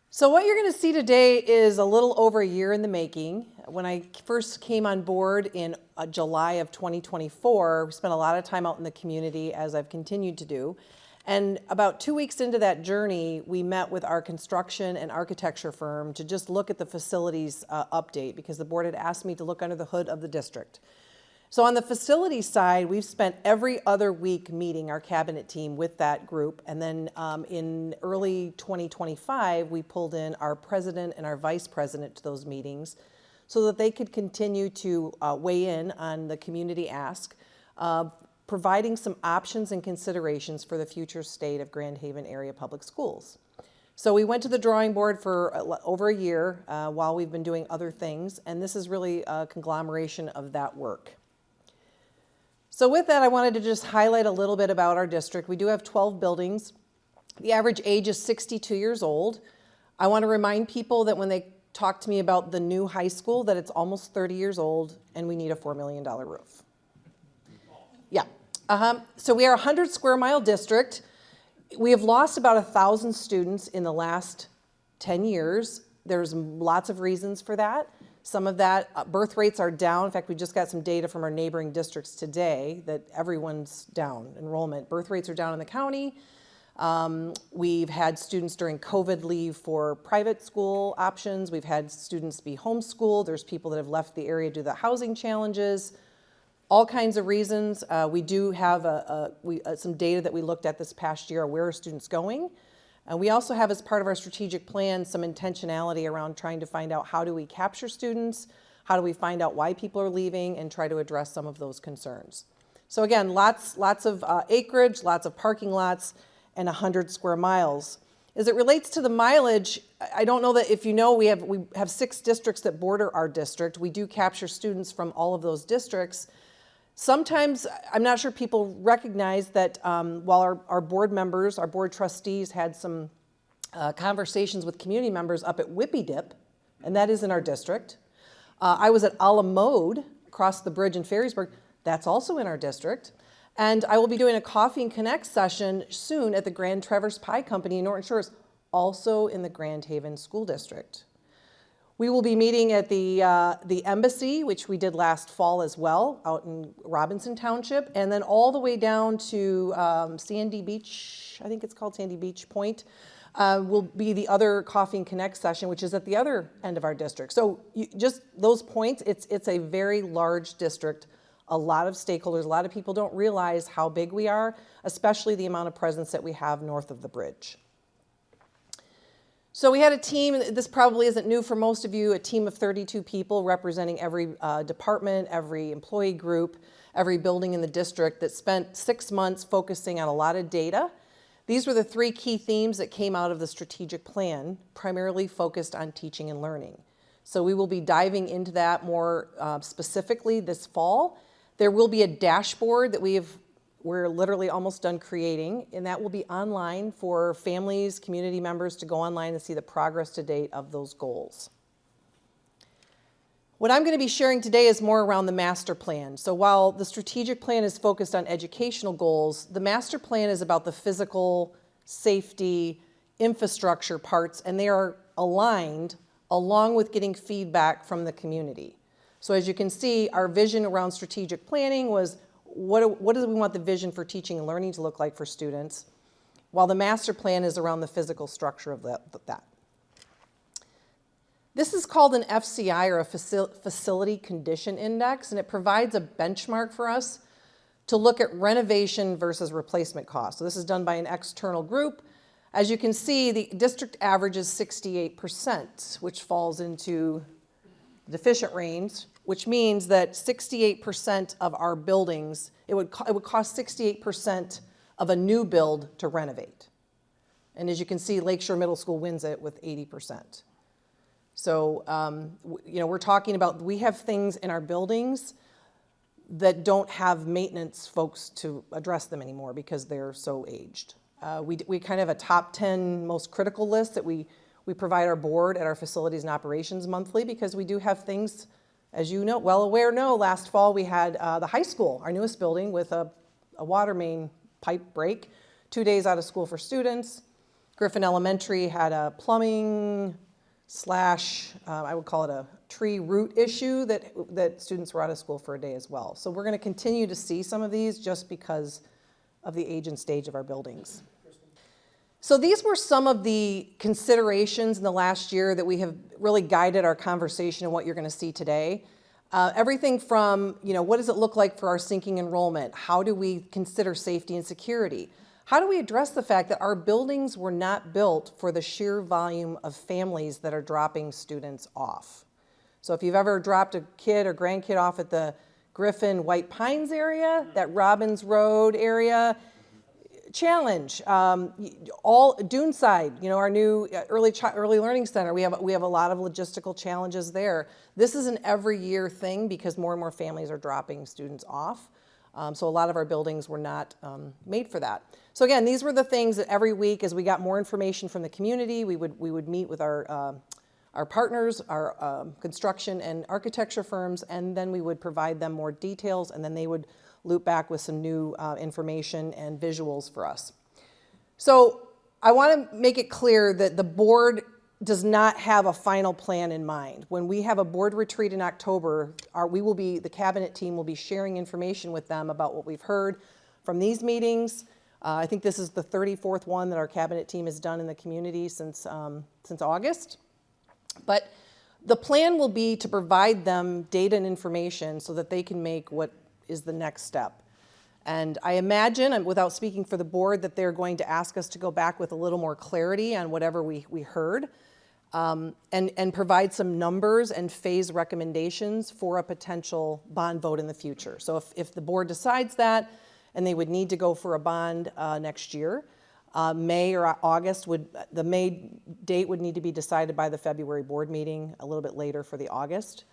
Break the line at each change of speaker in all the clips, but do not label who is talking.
So what you're going to see today is a little over a year in the making. When I first came on board in July of 2024, we spent a lot of time out in the community, as I've continued to do. And about 2 weeks into that journey, we met with our construction and architecture firm to just look at the facilities update, because the board had asked me to look under the hood of the district. So on the facility side, we've spent every other week meeting our cabinet team with that group. And then in early 2025, we pulled in our president and our vice president to those meetings so that they could continue to weigh in on the community ask, providing some options and considerations for the future state of Grand Haven area public schools. So we went to the drawing board for over a year while we've been doing other things, and this is really a conglomeration of that work. So with that, I wanted to just highlight a little bit about our district. We do have 12 buildings. The average age is 62 years old. I want to remind people that when they talk to me about the new high school, that it's almost 30 years old and we need a $4 million roof. Yeah. So we are a 100 square mile district. We have lost about 1,000 students in the last 10 years. There's lots of reasons for that. Some of that, birth rates are down. In fact, we just got some data from our neighboring districts today that everyone's down, enrollment. Birth rates are down in the county. We've had students during COVID leave for private school options. We've had students be homeschooled. There's people that have left the area due to the housing challenges. All kinds of reasons. We do have some data that we looked at this past year. Where are students going? We also have, as part of our strategic plan, some intentionality around trying to find out how do we capture students, how do we find out why people are leaving, and try to address some of those concerns. So again, lots of acreage, lots of parking lots, and 100 square miles. As it relates to the mileage, I don't know that if you know, we have 6 districts that border our district. We do capture students from all of those districts. Sometimes, I'm not sure people recognize that while our board members, our board trustees had some conversations with community members up at Whippy Dip, and that is in our district. I was at A La Mode across the bridge in Ferrysburg. That's also in our district. And I will be doing a Coffee and Connect session soon at the Grand Traverse Pie Company in Norton Shores, also in the Grand Haven School District. We will be meeting at the embassy, which we did last fall as well, out in Robinson Township, and then all the way down to Sandy Beach, I think it's called Sandy Beach Point, will be the other Coffee and Connect session, which is at the other end of our district. So just those points, it's a very large district, a lot of stakeholders, a lot of people don't realize how big we are, especially the amount of presence that we have north of the bridge. So we had a team, this probably isn't new for most of you, a team of 32 people representing every department, every employee group, every building in the district that spent 6 months focusing on a lot of data. These were the 3 key themes that came out of the strategic plan, primarily focused on teaching and learning. So we will be diving into that more specifically this fall. There will be a dashboard that we're literally almost done creating, and that will be online for families, community members to go online and see the progress to date of those goals. What I'm going to be sharing today is more around the master plan. So while the strategic plan is focused on educational goals, the master plan is about the physical, safety, infrastructure parts, and they are aligned along with getting feedback from the community. So as you can see, our vision around strategic planning was what do we want the vision for teaching and learning to look like for students, while the master plan is around the physical structure of that. This is called an FCI, or a Facility Condition Index, and it provides a benchmark for us to look at renovation versus replacement costs. So this is done by an external group. As you can see, the district average is 68%, which falls into the deficient range, which means that 68% of our buildings, it would cost 68% of a new build to renovate. And as you can see, Lakeshore Middle School wins it with 80%. So, we're talking about, we have things in our buildings that don't have maintenance folks to address them anymore because they're so aged. We kind of have a top 10 most critical list that we provide our board at our facilities and operations monthly, because we do have things, as you know, last fall we had the high school, our newest building, with a water main pipe break, 2 days out of school for students. Griffin Elementary had a plumbing slash, I would call it a tree root issue that students were out of school for a day as well. So we're going to continue to see some of these just because of the age and stage of our buildings. So these were some of the considerations in the last year that we have really guided our conversation and what you're going to see today. Everything from, what does it look like for our sinking enrollment? How do we consider safety and security? How do we address the fact that our buildings were not built for the sheer volume of families that are dropping students off? So if you've ever dropped a kid or grandkid off at the Griffin White Pines area, that Robbins Road area, challenge. All Duneside, our new early learning center, we have a lot of logistical challenges there. This is an every year thing because more and more families are dropping students off. So a lot of our buildings were not made for that. So again, these were the things that every week, as we got more information from the community, we would meet with our partners, our construction and architecture firms, and then we would provide them more details, and then they would loop back with some new information and visuals for us. So I want to make it clear that the board does not have a final plan in mind. When we have a board retreat in October, the cabinet team will be sharing information with them about what we've heard from these meetings. I think this is the 34th one that our cabinet team has done in the community since August. But the plan will be to provide them data and information so that they can make what is the next step. And I imagine, without speaking for the board, that they're going to ask us to go back with a little more clarity on whatever we heard, and provide some numbers and phase recommendations for a potential bond vote in the future. So if the board decides that, and they would need to go for a bond next year, May or August the May date would need to be decided by the February board meeting, a little bit later for the August,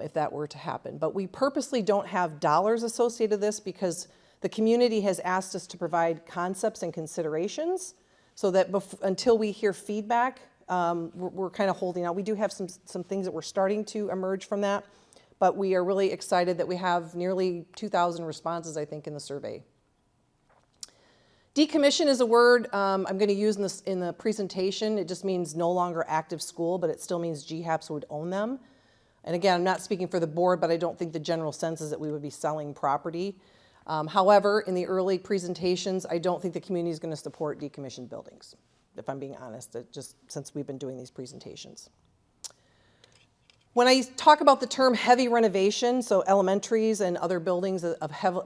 if that were to happen. But we purposely don't have dollars associated with this because the community has asked us to provide concepts and considerations so that until we hear feedback, we're kind of holding out. We do have some things that we're starting to emerge from that, but we are really excited that we have nearly 2,000 responses, I think, in the survey. Decommission is a word I'm going to use in the presentation. It just means no longer active school, but it still means GHAPS would own them. And again, I'm not speaking for the board, but I don't think the general sense is that we would be selling property. However, in the early presentations, I don't think the community is going to support decommissioned buildings, if I'm being honest, just since we've been doing these presentations. When I talk about the term heavy renovation, so elementaries and other buildings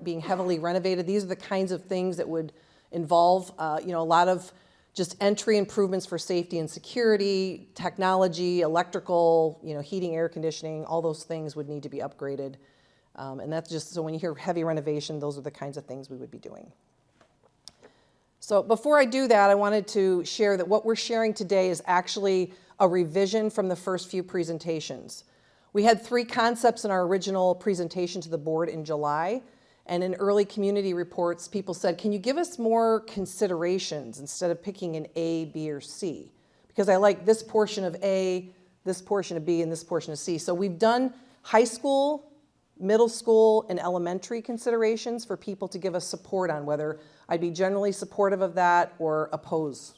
being heavily renovated, these are the kinds of things that would involve a lot of just entry improvements for safety and security, technology, electrical, heating, air conditioning, all those things would need to be upgraded. And that's just, so when you hear heavy renovation, those are the kinds of things we would be doing. So before I do that, I wanted to share that what we're sharing today is actually a revision from the first few presentations. We had 3 concepts in our original presentation to the board in July. And in early community reports, people said, can you give us more considerations instead of picking an A, B, or C? Because I like this portion of A, this portion of B, and this portion of C. So we've done high school, middle school, and elementary considerations for people to give us support on whether I'd be generally supportive of that or oppose.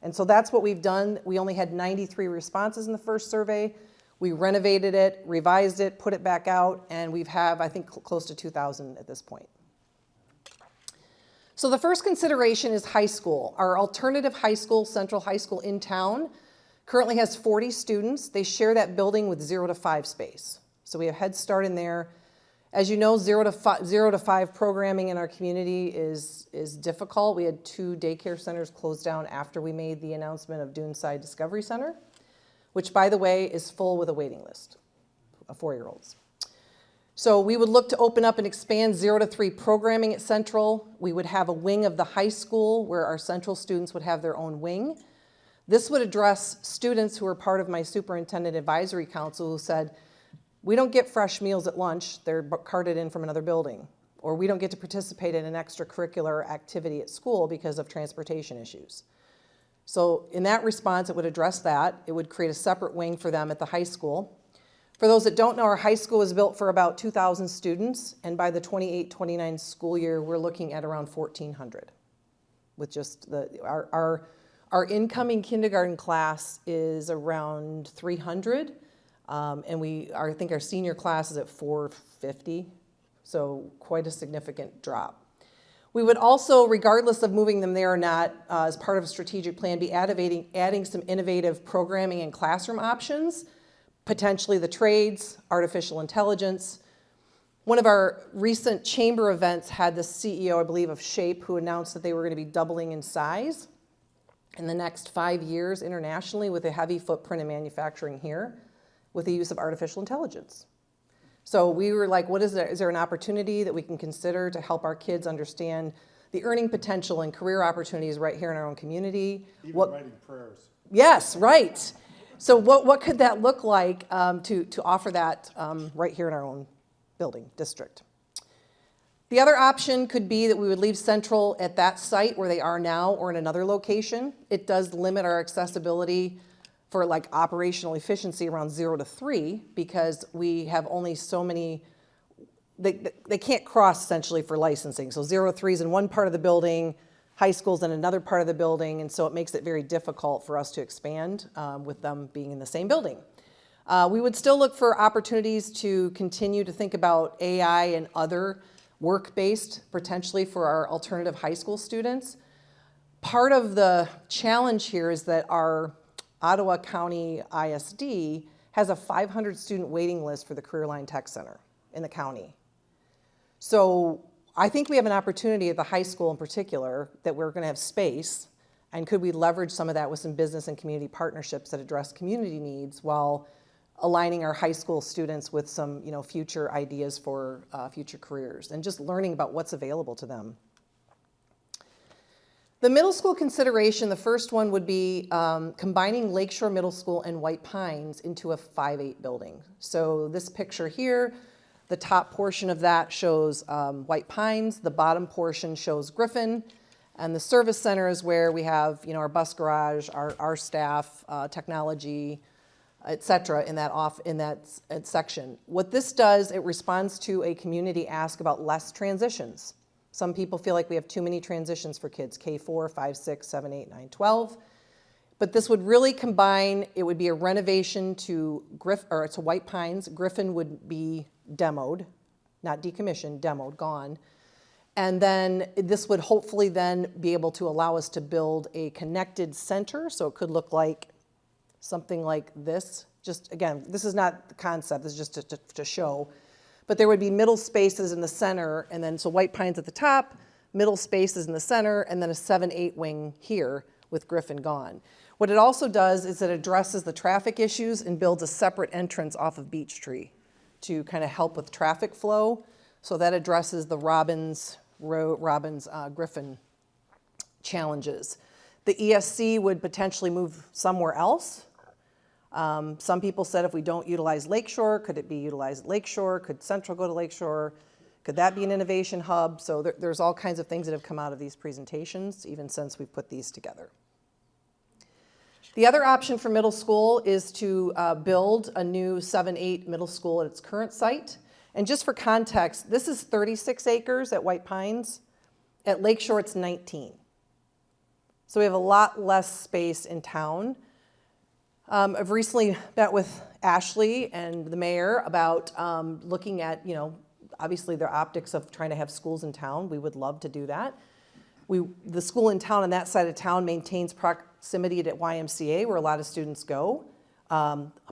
And so that's what we've done. We only had 93 responses in the first survey. We renovated it, revised it, put it back out, and we have, I think, close to 2,000 at this point. So the first consideration is high school. Our alternative high school, Central High School in town, currently has 40 students. They share that building with 0 to 5 space. So we have Head Start in there. As you know, 0 to 5 programming in our community is difficult. We had 2 daycare centers closed down after we made the announcement of Duneside Discovery Center, which, by the way, is full with a waiting list of 4-year-olds. So we would look to open up and expand 0 to 3 programming at Central. We would have a wing of the high school where our Central students would have their own wing. This would address students who are part of my superintendent advisory council who said, we don't get fresh meals at lunch, they're carted in from another building. Or we don't get to participate in an extracurricular activity at school because of transportation issues. So in that response, it would address that. It would create a separate wing for them at the high school. For those that don't know, our high school is built for about 2,000 students, and by the 28-29 school year, we're looking at around 1,400 with just our Our incoming kindergarten class is around 300, and I think our senior class is at 450, so quite a significant drop. We would also, regardless of moving them there or not, as part of a strategic plan, be adding some innovative programming and classroom options, potentially the trades, artificial intelligence. One of our recent chamber events had the CEO, I believe, of SHAPE, who announced that they were going to be doubling in size in the next 5 years internationally with a heavy footprint in manufacturing here with the use of artificial intelligence. So we were like, is there an opportunity that we can consider to help our kids understand the earning potential and career opportunities right here in our own community?
Even writing prayers.
Yes, right. So what could that look like to offer that right here in our own building district? The other option could be that we would leave central at that site where they are now or in another location. It does limit our accessibility for like operational efficiency around 0 to 3 because we have only so many, they can't cross essentially for licensing. So 0 to 3 is in one part of the building, high school's in another part of the building, and so it makes it very difficult for us to expand with them being in the same building. We would still look for opportunities to continue to think about AI and other work-based potentially for our alternative high school students. Part of the challenge here is that our Ottawa County ISD has a 500 student waiting list for the Career Line Tech Center in the county. So I think we have an opportunity at the high school in particular that we're going to have space, and could we leverage some of that with some business and community partnerships that address community needs while aligning our high school students with some future ideas for future careers and just learning about what's available to them. The middle school consideration, the first one would be combining Lakeshore Middle School and White Pines into a 5-8 building. So this picture here, the top portion of that shows White Pines, the bottom portion shows Griffin, and the service center is where we have our bus garage, our staff, technology, et cetera, in that section. What this does, it responds to a community ask about less transitions. Some people feel like we have too many transitions for kids, K4, 5, 6, 7, 8, 9, 12. But this would really combine, it would be a renovation to White Pines. Griffin would be demoed, not decommissioned, demoed, gone. And then this would hopefully then be able to allow us to build a connected center. So it could look like something like this. Just again, this is not the concept, this is just to show. But there would be middle spaces in the center, and then so White Pines at the top, middle spaces in the center, and then a 7-8 wing here with Griffin gone. What it also does is it addresses the traffic issues and builds a separate entrance off of Beech Tree to kind of help with traffic flow. So that addresses the Griffin challenges. The ESC would potentially move somewhere else. Some people said if we don't utilize Lakeshore, could it be utilized at Lakeshore? Could Central go to Lakeshore? Could that be an innovation hub? So there's all kinds of things that have come out of these presentations, even since we've put these together. The other option for middle school is to build a new 7-8 middle school at its current site. And just for context, this is 36 acres at White Pines. At Lakeshore, it's 19. So we have a lot less space in town. I've recently met with Ashley and the mayor about looking at, obviously the optics of trying to have schools in town. We would love to do that. The school in town on that side of town maintains proximity to YMCA where a lot of students go.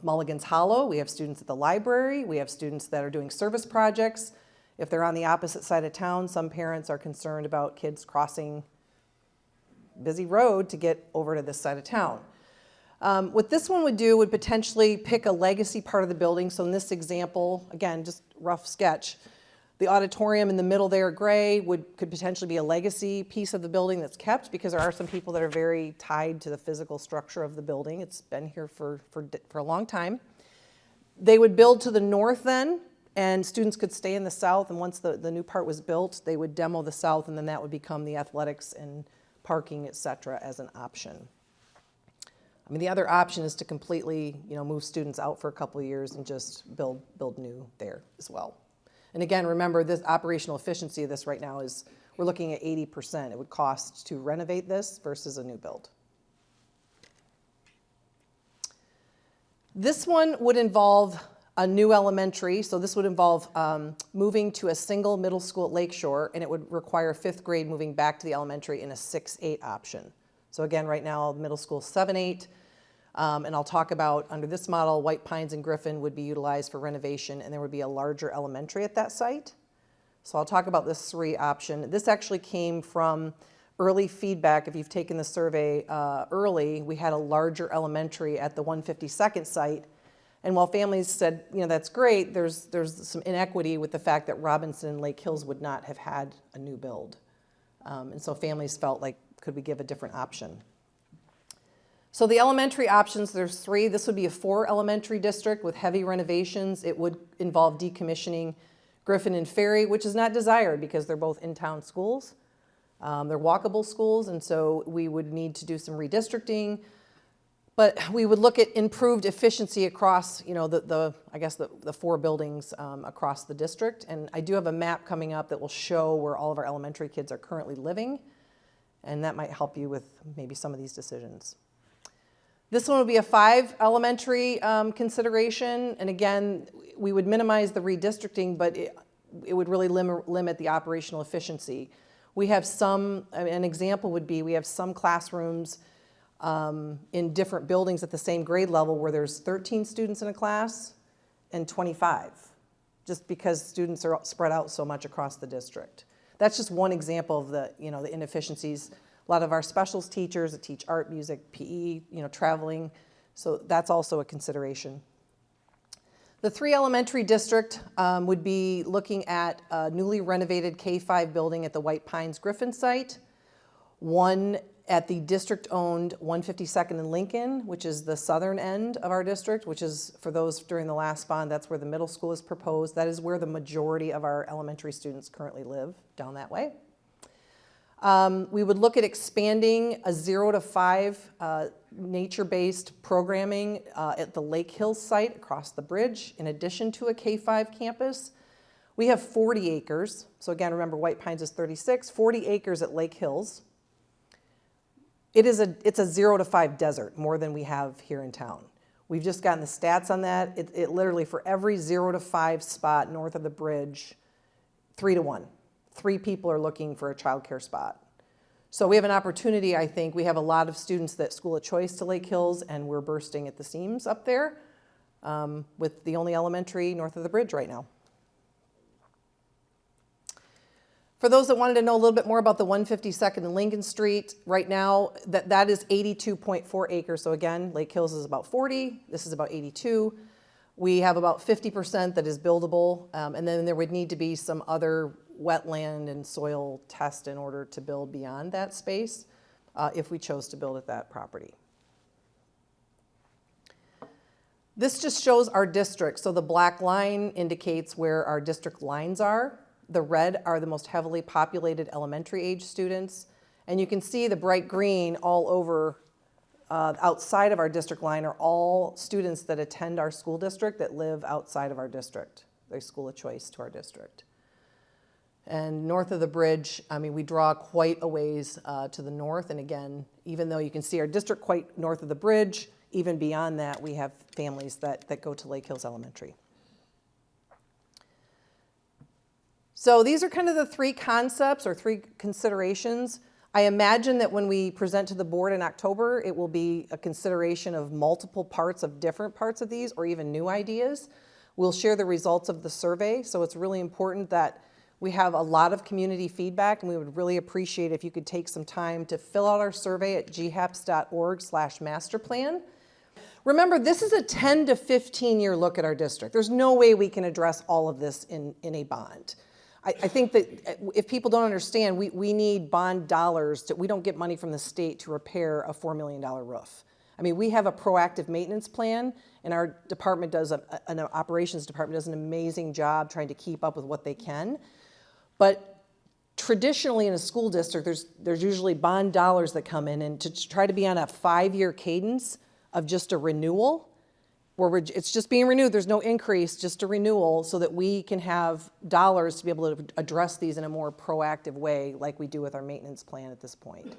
Mulligan's Hollow, we have students at the library. We have students that are doing service projects. If they're on the opposite side of town, some parents are concerned about kids crossing busy road to get over to this side of town. What this one would do would potentially pick a legacy part of the building. So in this example, again, just rough sketch, the auditorium in the middle there, gray, could potentially be a legacy piece of the building that's kept because there are some people that are very tied to the physical structure of the building. It's been here for a long time. They would build to the north then, and students could stay in the south. And once the new part was built, they would demo the south, and then that would become the athletics and parking, et cetera, as an option. I mean, the other option is to completely, move students out for a couple of years and just build new there as well. And again, remember, this operational efficiency of this right now is, we're looking at 80% it would cost to renovate this versus a new build. This one would involve a new elementary, so this would involve moving to a single middle school at Lakeshore, and it would require 5th grade moving back to the elementary in a 6-8 option. So again, right now, middle school 7-8, and I'll talk about, under this model, White Pines and Griffin would be utilized for renovation, and there would be a larger elementary at that site. So I'll talk about this 3 option. This actually came from early feedback. If you've taken the survey early, we had a larger elementary at the 152nd site. And while families said, you know, that's great, there's some inequity with the fact that Robinson and Lake Hills would not have had a new build. And so families felt like, could we give a different option? So the elementary options, there's 3. This would be a 4 elementary district with heavy renovations. It would involve decommissioning Griffin and Ferry, which is not desired because they're both in-town schools. They're walkable schools, and so we would need to do some redistricting. But we would look at improved efficiency across, you know, the 4 buildings across the district. And I do have a map coming up that will show where all of our elementary kids are currently living, and that might help you with maybe some of these decisions. This one would be a 5 elementary consideration, and again, we would minimize the redistricting, but it would really limit the operational efficiency. We have some, an example would be, we have some classrooms in different buildings at the same grade level where there's 13 students in a class and 25, just because students are spread out so much across the district. That's just one example of the, you know, the inefficiencies. A lot of our specials teachers that teach art, music, PE, you know, traveling, so that's also a consideration. The 3 elementary district would be looking at a newly renovated K-5 building at the White Pines Griffin site, 1 at the district-owned 152nd and Lincoln, which is the southern end of our district, which is, for those during the last bond, that's where the middle school is proposed. That is where the majority of our elementary students currently live, down that way. We would look at expanding a 0 to 5 nature-based programming at the Lake Hills site across the bridge, in addition to a K-5 campus. We have 40 acres. So again, remember, White Pines is 36, 40 acres at Lake Hills. It's a 0 to 5 desert, more than we have here in town. We've just gotten the stats on that. It literally, for every 0 to 5 spot north of the bridge, 3 to 1. 3 people are looking for a childcare spot. So we have an opportunity, I think. We have a lot of students that school of choice to Lake Hills, and we're bursting at the seams up there with the only elementary north of the bridge right now. For those that wanted to know a little bit more about the 152nd and Lincoln Street, right now that is 82.4 acres. So again, Lake Hills is about 40, this is about 82. We have about 50% that is buildable, and then there would need to be some other wetland and soil test in order to build beyond that space if we chose to build at that property. This just shows our district. So the black line indicates where our district lines are. The red are the most heavily populated elementary age students. And you can see the bright green all over outside of our district line are all students that attend our school district that live outside of our district. They're school of choice to our district. And north of the bridge, I mean, we draw quite a ways to the north. And again, even though you can see our district quite north of the bridge, even beyond that, we have families that go to Lake Hills Elementary. So these are kind of the 3 concepts or 3 considerations. I imagine that when we present to the board in October, it will be a consideration of multiple parts of different parts of these or even new ideas. We'll share the results of the survey, so it's really important that we have a lot of community feedback, and we would really appreciate if you could take some time to fill out our survey at ghaps.org/masterplan. Remember, this is a 10 to 15 year look at our district. There's no way we can address all of this in a bond. I think that if people don't understand, we need bond dollars. We don't get money from the state to repair a $4 million roof. I mean, we have a proactive maintenance plan, and our department does, an operations department does an amazing job trying to keep up with what they can. But traditionally in a school district, there's usually bond dollars that come in, and to try to be on a 5-year cadence of just a renewal, where it's just being renewed, there's no increase, just a renewal, so that we can have dollars to be able to address these in a more proactive way like we do with our maintenance plan at this point.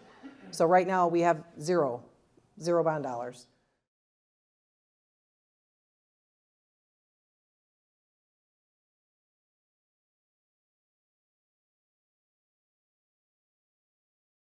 So right now we have zero bond dollars.